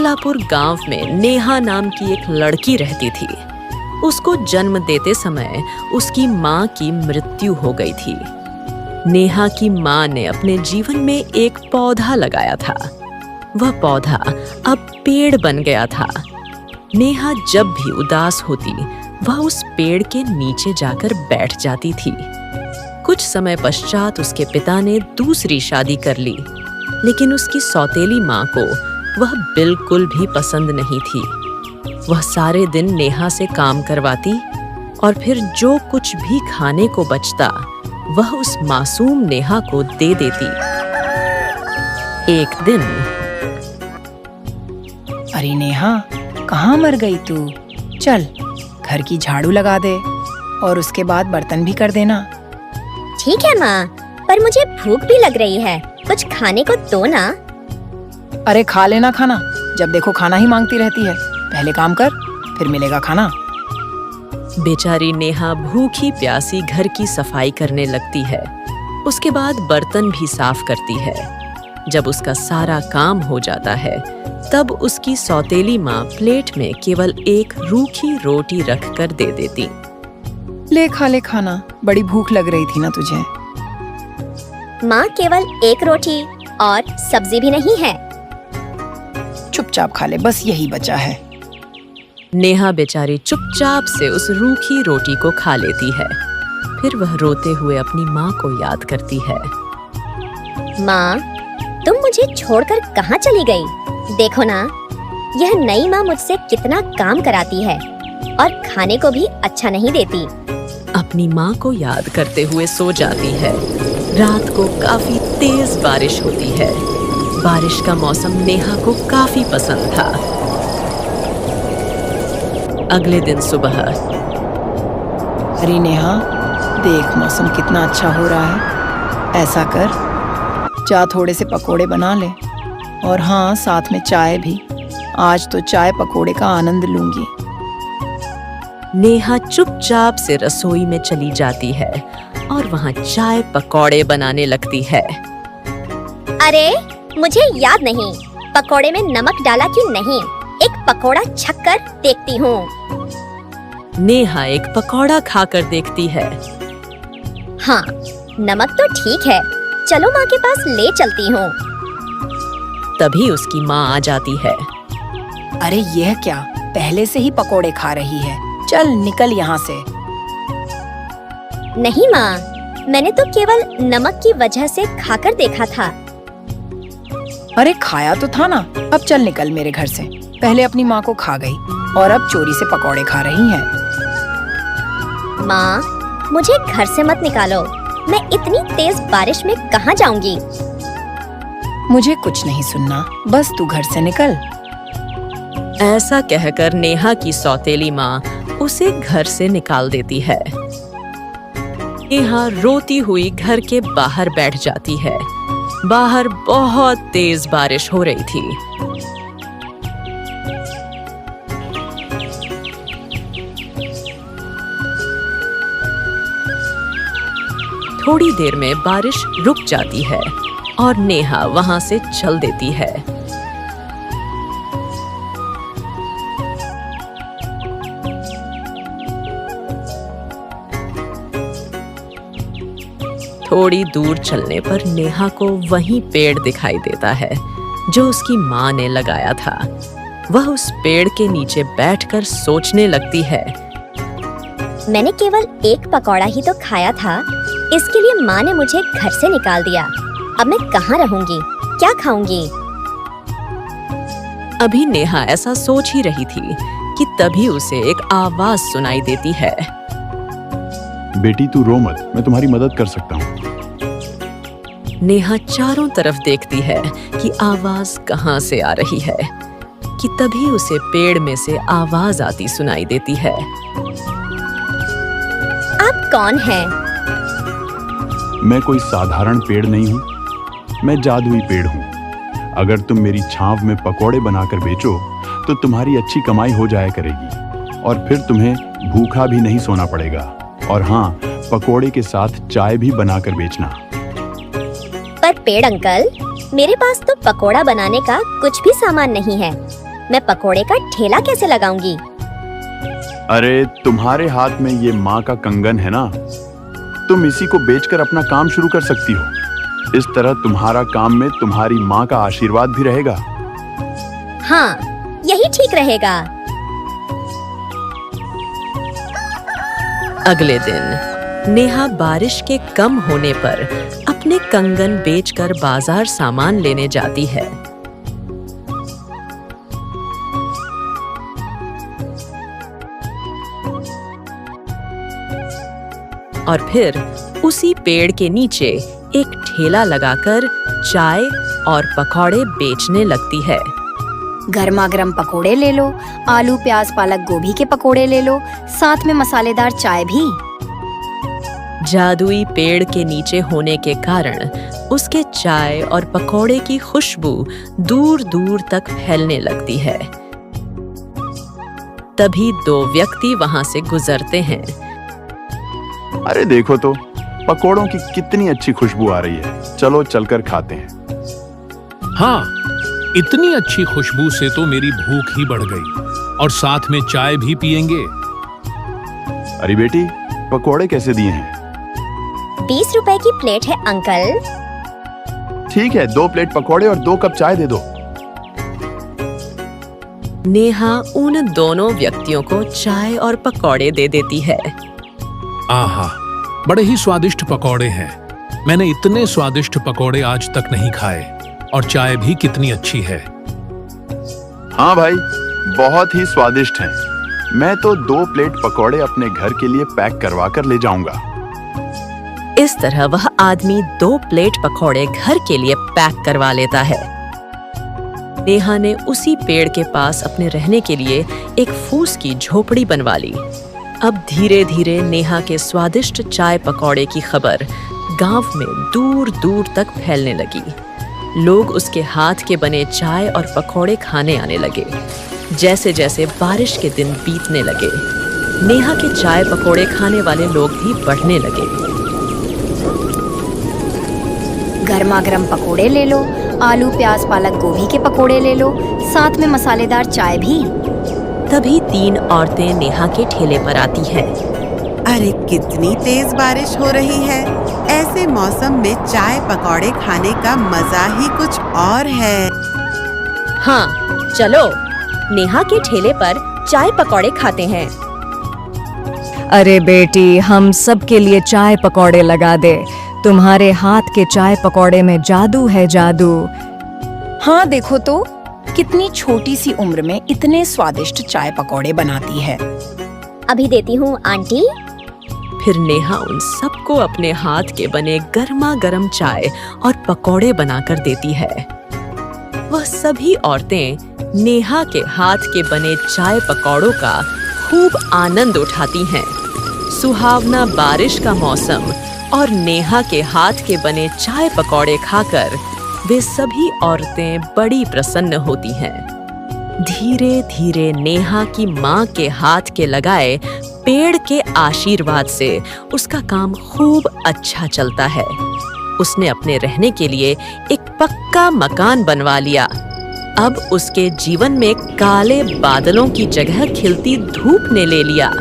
मंगलापुर गांव में नेहा नाम की एक लड़की रहती थी। उसको जन्म देते समय उसकी माँ की मृत्यु हो गई थी। नेहा की माँ ने अपने जीवन में एक पौधा लगाया था। वह पौधा अब पेड़ बन गया था। नेहा जब भी उदास होती, वह उस पेड़ के नीचे जाकर बैठ जाती थी। कुछ समय पश्चात उसके पिता ने दूसरी शादी कर ली, लेकिन उसकी सौतेली माँ को वह बिल्कुल भी पसंद नहीं थी। वह सारे दिन नेहा से काम करवाती और फिर जो कुछ भी खाने को बचता, वह उस मासूम नेहा को दे देती। एक दिन, अरे नेहा, कहाँ मर गई तू? चल, घर की झाड़ू लगा दे और उसके बाद बर्तन भी कर देना। ठीक है माँ, पर मुझे भूख भी लग रही है, कुछ खाने को दो ना। अरे खा लेना खाना, जब देखो खाना ही मांगती रहती है। पहले काम कर, फिर मिलेगा खाना। बेचारी नेहा भूखी प्यासी घर की सफाई करने लगती है। उसके बाद बर्तन भी साफ करती है। जब उसका सारा काम हो जाता है, तब उसकी सौतेली माँ प्लेट में केवल एक रूखी रोटी रख कर दे देती। ले खा ले खाना, बड़ी भूख लग रही थी ना तुझे। माँ, केवल एक रोटी और सब्जी भी नहीं है। चुपचाप खा ले, बस यही बचा है। नेहा बेचारी चुपचाप से उस रूखी रोटी को खा लेती है। फिर वह रोते हुए अपनी माँ को याद करती है। माँ, तुम मुझे छोड़कर कहाँ चली गई? देखो ना, यह नई माँ मुझसे कितना काम कराती है और खाने को भी अच्छा नहीं देती। अपनी माँ को याद करते हुए सो जाती है। रात को काफी तेज बारिश होती है। बारिश का मौसम नेहा को काफी पसंद था। अगले दिन सुबह, अरे नेहा, देख मौसम कितना अच्छा हो रहा है। ऐसा कर, जा थोड़े से पकोड़े बना ले, और हाँ, साथ में चाय भी। आज तो चाय पकोड़े का आनंद लूंगी। नेहा चुपचाप से रसोई में चली जाती है और वहाँ चाय पकौड़े बनाने लगती है। अरे, मुझे याद नहीं पकोड़े में नमक डाला कि नहीं। एक पकोड़ा छक्कर देखती हूँ। नेहा एक पकौड़ा खाकर देखती है। हाँ, नमक तो ठीक है, चलो माँ के पास ले चलती हूँ। तभी उसकी माँ आ जाती है। अरे यह क्या, पहले से ही पकोड़े खा रही है? चल निकल यहाँ से। नहीं माँ, मैंने तो केवल नमक की वजह से खाकर देखा था। अरे खाया तो था ना, अब चल निकल मेरे घर से। पहले अपनी माँ को खा गई और अब चोरी से पकौड़े खा रही है। माँ, मुझे घर से मत निकालो। मैं इतनी तेज बारिश में कहाँ जाऊंगी? मुझे कुछ नहीं सुनना, बस तू घर से निकल। ऐसा कहकर नेहा की सौतेली माँ उसे घर से निकाल देती है। नेहा रोती हुई घर के बाहर बैठ जाती है। बाहर बहुत तेज बारिश हो रही थी। थोड़ी देर में बारिश रुक जाती है और नेहा वहां से चल देती है। थोड़ी दूर चलने पर नेहा को वही पेड़ दिखाई देता है जो उसकी माँ ने लगाया था। वह उस पेड़ के नीचे बैठकर सोचने लगती है। मैंने केवल एक पकौड़ा ही तो खाया था, इसके लिए माँ ने मुझे घर से निकाल दिया। अब मैं कहाँ रहूंगी, क्या खाऊंगी? अभी नेहा ऐसा सोच ही रही थी कि तभी उसे एक आवाज सुनाई देती है। बेटी तू रो मत, मैं तुम्हारी मदद कर सकता हूँ। नेहा चारों तरफ देखती है कि आवाज कहाँ से आ रही है, कि तभी उसे पेड़ में से आवाज आती सुनाई देती है। आप कौन हैं? मैं कोई साधारण पेड़ नहीं हूँ, मैं जादुई पेड़ हूँ। अगर तुम मेरी छांव में पकौड़े बनाकर बेचो तो तुम्हारी अच्छी कमाई हो जाया करेगी और फिर तुम्हें भूखा भी नहीं सोना पड़ेगा। और हाँ, पकौड़े के साथ चाय भी बनाकर बेचना। पर पेड़ अंकल, मेरे पास तो पकौड़ा बनाने का कुछ भी सामान नहीं है। मैं पकोड़े का ठेला कैसे लगाऊंगी? अरे तुम्हारे हाथ में ये माँ का कंगन है ना, तुम इसी को बेचकर अपना काम शुरू कर सकती हो। इस तरह तुम्हारा काम में तुम्हारी माँ का आशीर्वाद भी रहेगा। हाँ, यही ठीक रहेगा। अगले दिन नेहा बारिश के कम होने पर अपने कंगन बेचकर बाजार सामान लेने जाती है। और फिर उसी पेड़ के नीचे एक ठेला लगाकर चाय और पकौड़े बेचने लगती है। गर्मा गर्म पकोड़े ले लो, आलू प्याज पालक गोभी के पकोड़े ले लो, साथ में मसालेदार चाय भी। जादुई पेड़ के नीचे होने के कारण उसके चाय और पकौड़े की खुशबू दूर दूर तक फैलने लगती है। तभी दो व्यक्ति वहां से गुजरते हैं। अरे देखो तो, पकोड़ों की कितनी अच्छी खुशबू आ रही है। चलो चलकर खाते हैं। हाँ, इतनी अच्छी खुशबू से तो मेरी भूख ही बढ़ गई और साथ में चाय भी पिएंगे। अरे बेटी, पकोड़े कैसे दिए हैं? 20 रुपए की प्लेट है अंकल। ठीक है, 2 प्लेट पकोड़े और 2 कप चाय दे दो। नेहा उन दोनों व्यक्तियों को चाय और पकौड़े दे देती है। आहा, बड़े ही स्वादिष्ट पकौड़े हैं। मैंने इतने स्वादिष्ट पकौड़े आज तक नहीं खाए और चाय भी कितनी अच्छी है। हाँ भाई, बहुत ही स्वादिष्ट हैं। मैं तो 2 प्लेट पकोड़े अपने घर के लिए पैक करवा कर ले जाऊंगा। इस तरह वह आदमी 2 प्लेट पकौड़े घर के लिए पैक करवा लेता है। नेहा ने उसी पेड़ के पास अपने रहने के लिए एक फूस की झोपड़ी बनवा ली। अब धीरे धीरे नेहा के स्वादिष्ट चाय पकौड़े की खबर गांव में दूर दूर तक फैलने लगी। लोग उसके हाथ के बने चाय और पकौड़े खाने आने लगे। जैसे जैसे बारिश के दिन बीतने लगे, नेहा के चाय पकौड़े खाने वाले लोग भी बढ़ने लगे। गर्मा गर्म पकोड़े ले लो, आलू प्याज पालक गोभी के पकोड़े ले लो, साथ में मसालेदार चाय भी। तभी 3 औरतें नेहा के ठेले पर आती हैं। अरे कितनी तेज बारिश हो रही है। ऐसे मौसम में चाय पकौड़े खाने का मजा ही कुछ और है। हाँ, चलो नेहा के ठेले पर चाय पकौड़े खाते हैं। अरे बेटी, हम सब के लिए चाय पकौड़े लगा दे। तुम्हारे हाथ के चाय पकौड़े में जादू है, जादू। हाँ देखो तो, कितनी छोटी सी उम्र में इतने स्वादिष्ट चाय पकौड़े बनाती है। अभी देती हूँ आंटी। फिर नेहा उन सबको अपने हाथ के बने गर्मा गर्म चाय और पकौड़े बनाकर देती है। वह सभी औरतें नेहा के हाथ के बने चाय पकौड़ों का खूब आनंद उठाती हैं। सुहावना बारिश का मौसम और नेहा के हाथ के बने चाय पकौड़े खाकर वे सभी औरतें बड़ी प्रसन्न होती हैं। धीरे धीरे नेहा की माँ के हाथ के लगाए पेड़ के आशीर्वाद से उसका काम खूब अच्छा चलता है। उसने अपने रहने के लिए एक पक्का मकान बनवा लिया। अब उसके जीवन में काले बादलों की जगह खिलती धूप ने ले लिया।